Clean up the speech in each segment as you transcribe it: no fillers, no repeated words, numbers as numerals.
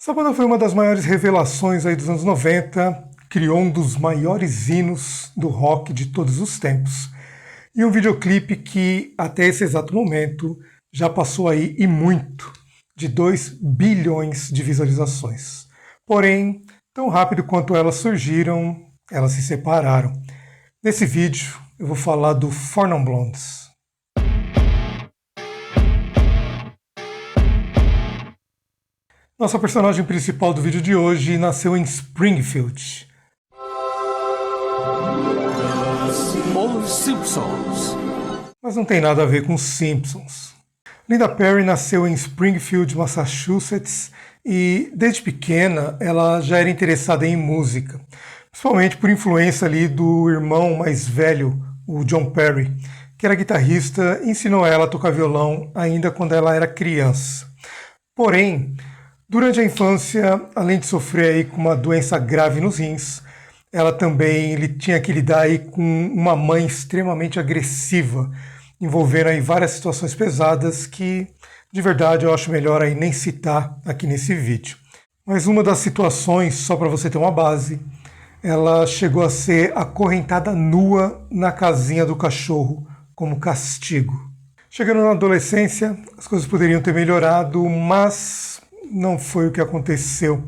Essa banda foi uma das maiores revelações aí dos anos 90, criou um dos maiores hinos do rock de todos os tempos. E um videoclipe que, até esse exato momento, já passou aí, e muito, de 2 bilhões de visualizações. Porém, tão rápido quanto elas surgiram, elas se separaram. Nesse vídeo, eu vou falar do Four Non Blondes. Nossa personagem principal do vídeo de hoje nasceu em Springfield. Os Simpsons. Mas não tem nada a ver com os Simpsons. Linda Perry nasceu em Springfield, Massachusetts, e desde pequena ela já era interessada em música, principalmente por influência ali do irmão mais velho, o John Perry, que era guitarrista e ensinou ela a tocar violão ainda quando ela era criança. Porém, durante a infância, além de sofrer aí com uma doença grave nos rins, ela também tinha que lidar aí com uma mãe extremamente agressiva, envolvendo aí várias situações pesadas que, de verdade, eu acho melhor aí nem citar aqui nesse vídeo. Mas uma das situações, só para você ter uma base, ela chegou a ser acorrentada nua na casinha do cachorro como castigo. Chegando na adolescência, as coisas poderiam ter melhorado, mas não foi o que aconteceu.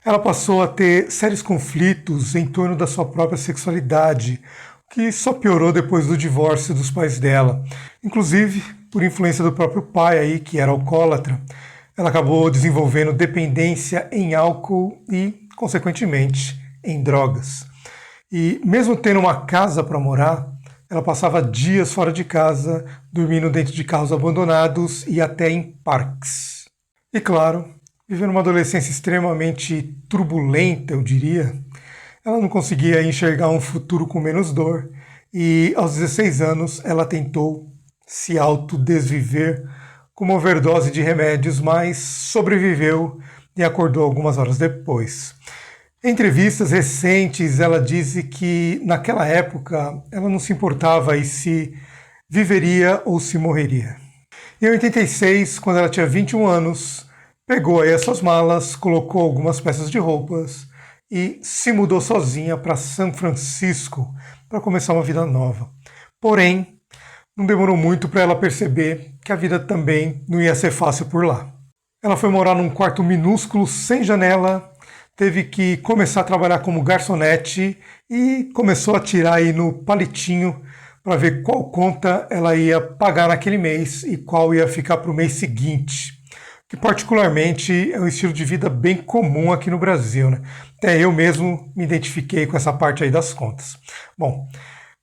Ela passou a ter sérios conflitos em torno da sua própria sexualidade, o que só piorou depois do divórcio dos pais dela. Inclusive, por influência do próprio pai aí, que era alcoólatra, ela acabou desenvolvendo dependência em álcool e, consequentemente, em drogas. E mesmo tendo uma casa para morar, ela passava dias fora de casa, dormindo dentro de carros abandonados e até em parques. E claro, vivendo uma adolescência extremamente turbulenta, eu diria, ela não conseguia enxergar um futuro com menos dor e, aos 16 anos, ela tentou se autodesviver com uma overdose de remédios, mas sobreviveu e acordou algumas horas depois. Em entrevistas recentes, ela disse que, naquela época, ela não se importava aí se viveria ou se morreria. Em 86, quando ela tinha 21 anos, pegou aí as suas malas, colocou algumas peças de roupas e se mudou sozinha para São Francisco para começar uma vida nova. Porém, não demorou muito para ela perceber que a vida também não ia ser fácil por lá. Ela foi morar num quarto minúsculo, sem janela, teve que começar a trabalhar como garçonete e começou a tirar aí no palitinho para ver qual conta ela ia pagar naquele mês e qual ia ficar para o mês seguinte. Que particularmente é um estilo de vida bem comum aqui no Brasil, né? Até eu mesmo me identifiquei com essa parte aí das contas. Bom,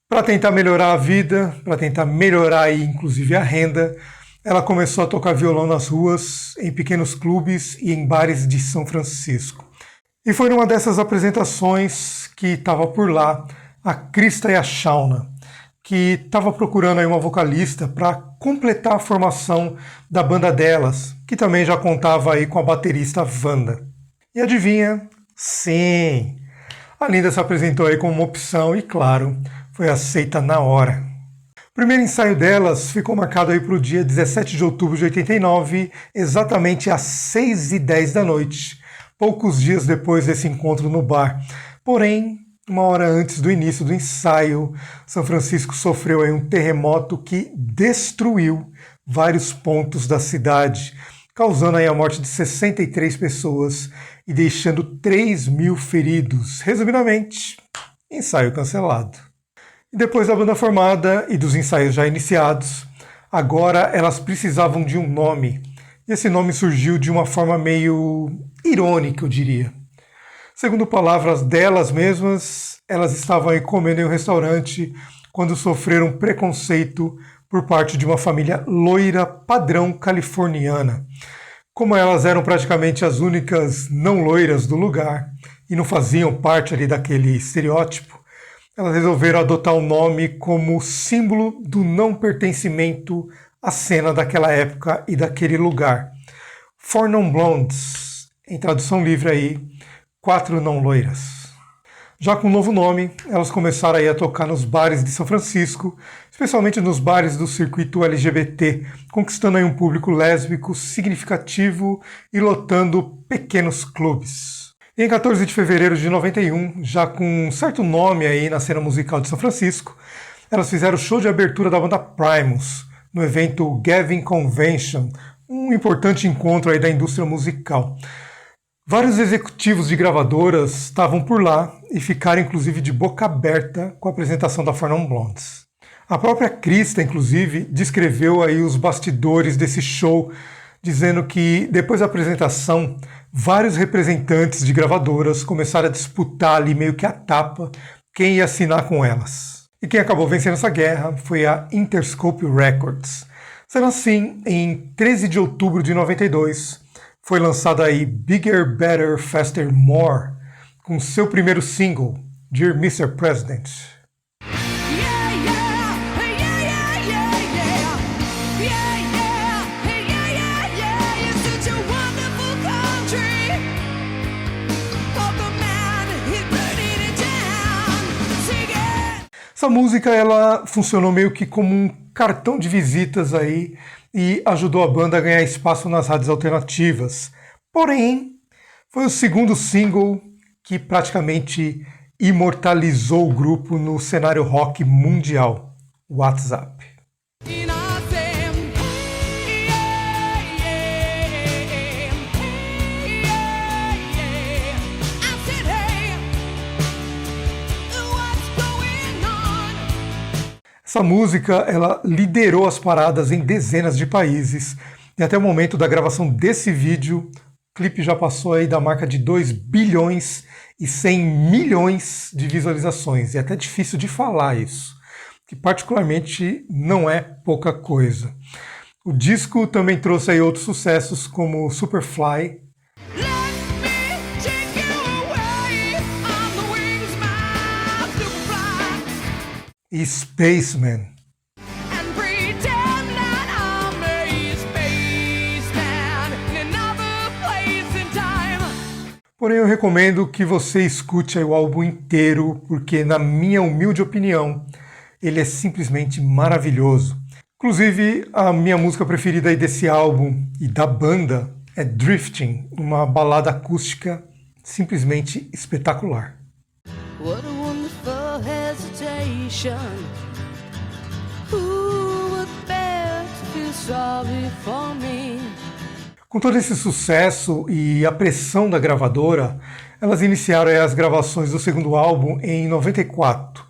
para tentar melhorar a vida, para tentar melhorar aí, inclusive a renda, ela começou a tocar violão nas ruas, em pequenos clubes e em bares de São Francisco. E foi numa dessas apresentações que estava por lá a Krista e a Shauna, que estava procurando aí uma vocalista para completar a formação da banda delas, que também já contava aí com a baterista Wanda. E adivinha? Sim! A Linda se apresentou aí como uma opção e, claro, foi aceita na hora. O primeiro ensaio delas ficou marcado aí para o dia 17 de outubro de 89, exatamente às 6h10 da noite, poucos dias depois desse encontro no bar. Porém, uma hora antes do início do ensaio, São Francisco sofreu aí um terremoto que destruiu vários pontos da cidade, causando aí a morte de 63 pessoas e deixando 3.000 feridos. Resumidamente, ensaio cancelado. E depois da banda formada e dos ensaios já iniciados, agora elas precisavam de um nome. E esse nome surgiu de uma forma meio irônica, eu diria. Segundo palavras delas mesmas, elas estavam aí comendo em um restaurante quando sofreram preconceito por parte de uma família loira padrão californiana. Como elas eram praticamente as únicas não loiras do lugar e não faziam parte ali daquele estereótipo, elas resolveram adotar o nome como símbolo do não pertencimento à cena daquela época e daquele lugar. Four Non Blondes, em tradução livre aí, 4 não loiras. Já com um novo nome, elas começaram aí a tocar nos bares de São Francisco, especialmente nos bares do circuito LGBT, conquistando aí um público lésbico significativo e lotando pequenos clubes. E em 14 de fevereiro de 91, já com um certo nome aí na cena musical de São Francisco, elas fizeram o show de abertura da banda Primus, no evento Gavin Convention, um importante encontro aí da indústria musical. Vários executivos de gravadoras estavam por lá e ficaram inclusive de boca aberta com a apresentação da 4 Non Blondes. A própria Krista, inclusive, descreveu aí os bastidores desse show, dizendo que depois da apresentação, vários representantes de gravadoras começaram a disputar ali meio que a tapa quem ia assinar com elas. E quem acabou vencendo essa guerra foi a Interscope Records. Sendo assim, em 13 de outubro de 92, foi lançado aí Bigger, Better, Faster, More, com seu primeiro single, Dear Mr. President. Essa música ela funcionou meio que como um cartão de visitas aí e ajudou a banda a ganhar espaço nas rádios alternativas. Porém, foi o segundo single que praticamente imortalizou o grupo no cenário rock mundial, WhatsApp. Essa música ela liderou as paradas em dezenas de países e até o momento da gravação desse vídeo, o clipe já passou aí da marca de 2 bilhões e 100 milhões de visualizações. E é até difícil de falar isso, que particularmente não é pouca coisa. O disco também trouxe aí outros sucessos como Superfly, e Spaceman. Porém, eu recomendo que você escute o álbum inteiro, porque, na minha humilde opinião, ele é simplesmente maravilhoso. Inclusive, a minha música preferida aí desse álbum e da banda é Drifting, uma balada acústica simplesmente espetacular. What a wonderful hesitation. Who would bear to feel sorry for me? Com todo esse sucesso e a pressão da gravadora, elas iniciaram as gravações do segundo álbum em 94.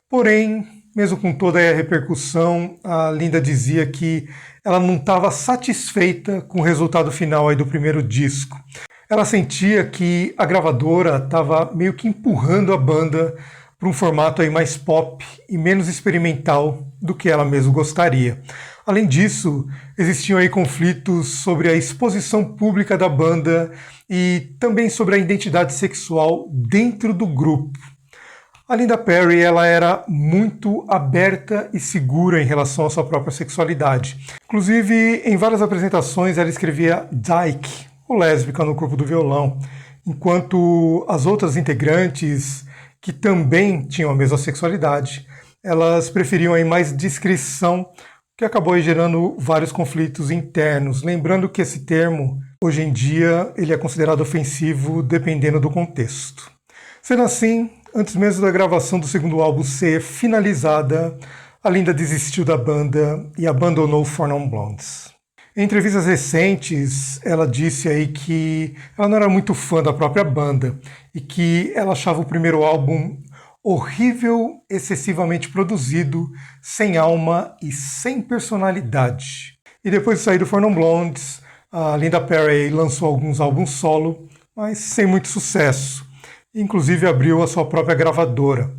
Porém, mesmo com toda a repercussão, a Linda dizia que ela não estava satisfeita com o resultado final aí do primeiro disco. Ela sentia que a gravadora estava meio que empurrando a banda para um formato aí mais pop e menos experimental do que ela mesma gostaria. Além disso, existiam aí conflitos sobre a exposição pública da banda e também sobre a identidade sexual dentro do grupo. A Linda Perry ela era muito aberta e segura em relação à sua própria sexualidade. Inclusive, em várias apresentações ela escrevia dyke, ou lésbica, no corpo do violão, enquanto as outras integrantes, que também tinham a mesma sexualidade, elas preferiam aí mais discrição, que acabou aí gerando vários conflitos internos. Lembrando que esse termo, hoje em dia, ele é considerado ofensivo dependendo do contexto. Sendo assim, antes mesmo da gravação do segundo álbum ser finalizada, a Linda desistiu da banda e abandonou 4 Non Blondes. Em entrevistas recentes, ela disse aí que ela não era muito fã da própria banda e que ela achava o primeiro álbum horrível, excessivamente produzido, sem alma e sem personalidade. E depois de sair do 4 Non Blondes, a Linda Perry lançou alguns álbuns solo, mas sem muito sucesso. Inclusive abriu a sua própria gravadora.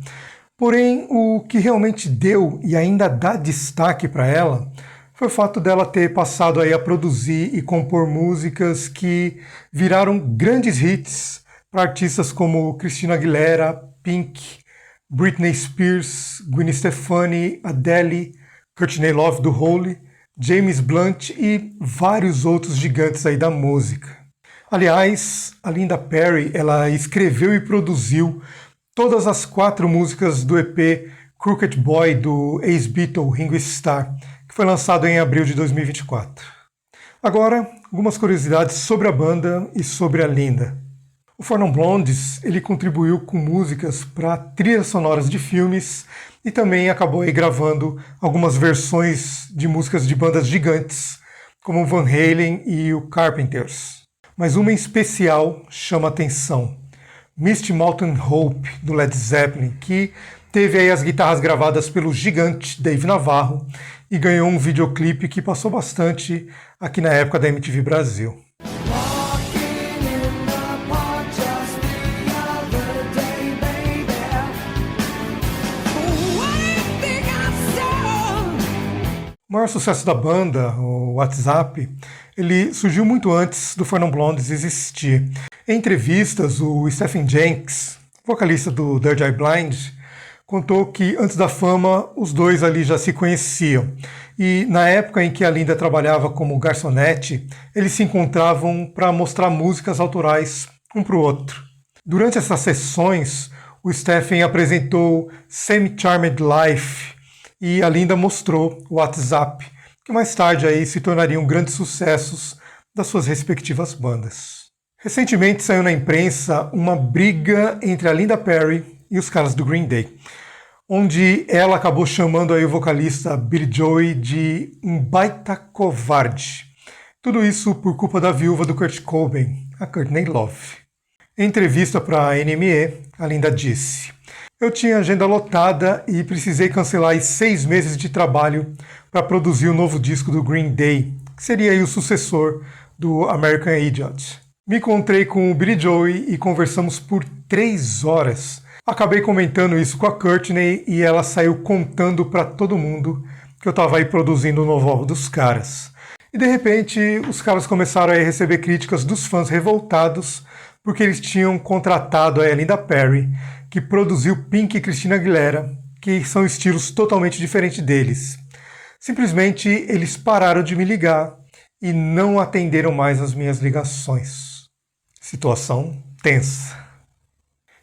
Porém, o que realmente deu e ainda dá destaque para ela foi o fato dela ter passado aí a produzir e compor músicas que viraram grandes hits para artistas como Christina Aguilera, Pink, Britney Spears, Gwen Stefani, Adele, Courtney Love do Hole, James Blunt e vários outros gigantes aí da música. Aliás, a Linda Perry ela escreveu e produziu todas as 4 músicas do EP Crooked Boy do ex-Beatle Ringo Starr, que foi lançado em abril de 2024. Agora, algumas curiosidades sobre a banda e sobre a Linda. O Four Non Blondes ele contribuiu com músicas para trilhas sonoras de filmes e também acabou aí gravando algumas versões de músicas de bandas gigantes, como o Van Halen e o Carpenters. Mas uma em especial chama atenção. Misty Mountain Hope, do Led Zeppelin, que teve aí as guitarras gravadas pelo gigante Dave Navarro e ganhou um videoclipe que passou bastante aqui na época da MTV Brasil. O maior sucesso da banda, o WhatsApp, ele surgiu muito antes do Four Non Blondes existir. Em entrevistas, o Stephen Jenks, vocalista do Third Eye Blind, contou que antes da fama os dois ali já se conheciam. E na época em que a Linda trabalhava como garçonete, eles se encontravam para mostrar músicas autorais um para o outro. Durante essas sessões, o Stephen apresentou Semi-Charmed Life, e a Linda mostrou o WhatsApp, que mais tarde aí se tornariam grandes sucessos das suas respectivas bandas. Recentemente saiu na imprensa uma briga entre a Linda Perry e os caras do Green Day, onde ela acabou chamando aí o vocalista Billy Joey de um baita covarde. Tudo isso por culpa da viúva do Kurt Cobain, a Courtney Love. Em entrevista para a NME, a Linda disse: "Eu tinha agenda lotada e precisei cancelar aí 6 meses de trabalho para produzir o novo disco do Green Day, que seria aí o sucessor do American Idiot. Me encontrei com o Billy Joey e conversamos por 3 horas. Acabei comentando isso com a Courtney e ela saiu contando para todo mundo que eu estava aí produzindo o novo álbum dos caras. E de repente os caras começaram a receber críticas dos fãs revoltados porque eles tinham contratado a Linda Perry, que produziu Pink e Christina Aguilera, que são estilos totalmente diferentes deles. Simplesmente eles pararam de me ligar e não atenderam mais as minhas ligações." Situação tensa.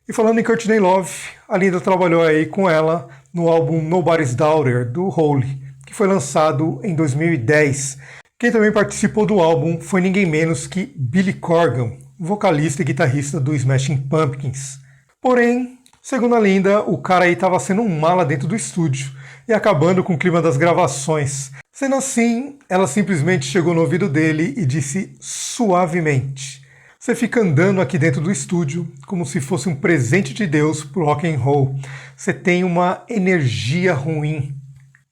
E falando em Courtney Love, a Linda trabalhou aí com ela no álbum Nobody's Daughter, do Hole, que foi lançado em 2010. Quem também participou do álbum foi ninguém menos que Billy Corgan, vocalista e guitarrista do Smashing Pumpkins. Porém, segundo a Linda, o cara aí estava sendo um mala dentro do estúdio e acabando com o clima das gravações. Sendo assim, ela simplesmente chegou no ouvido dele e disse suavemente: "Você fica andando aqui dentro do estúdio como se fosse um presente de Deus pro rock and roll. Você tem uma energia ruim.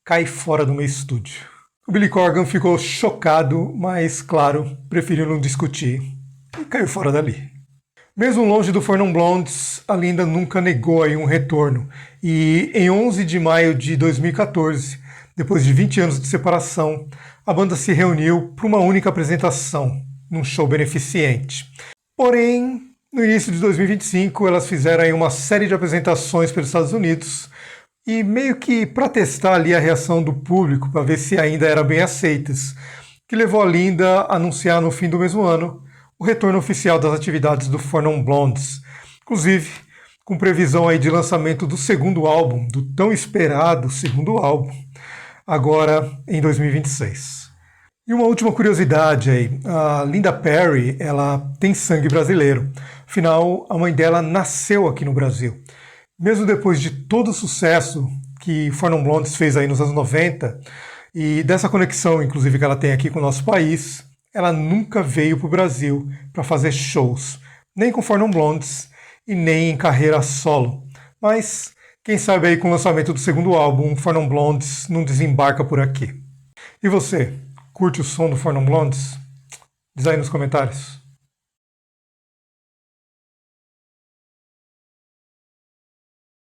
Cai fora do meu estúdio." O Billy Corgan ficou chocado, mas, claro, preferiu não discutir e caiu fora dali. Mesmo longe do Four Non Blondes, a Linda nunca negou aí um retorno. E em 11 de maio de 2014, depois de 20 anos de separação, a banda se reuniu para uma única apresentação, num show beneficente. Porém, no início de 2025, elas fizeram aí uma série de apresentações pelos Estados Unidos e meio que para testar ali a reação do público, para ver se ainda eram bem aceitas, que levou a Linda a anunciar no fim do mesmo ano o retorno oficial das atividades do Four Non Blondes, inclusive com previsão aí de lançamento do segundo álbum, do tão esperado segundo álbum, agora em 2026. E uma última curiosidade aí, a Linda Perry, ela tem sangue brasileiro, afinal a mãe dela nasceu aqui no Brasil. Mesmo depois de todo o sucesso que Four Non Blondes fez aí nos anos 90, e dessa conexão inclusive que ela tem aqui com o nosso país, ela nunca veio para o Brasil para fazer shows, nem com Four Non Blondes e nem em carreira solo. Mas quem sabe aí com o lançamento do segundo álbum, Four Non Blondes não desembarca por aqui. E você, curte o som do Four Non Blondes? Diz aí nos comentários.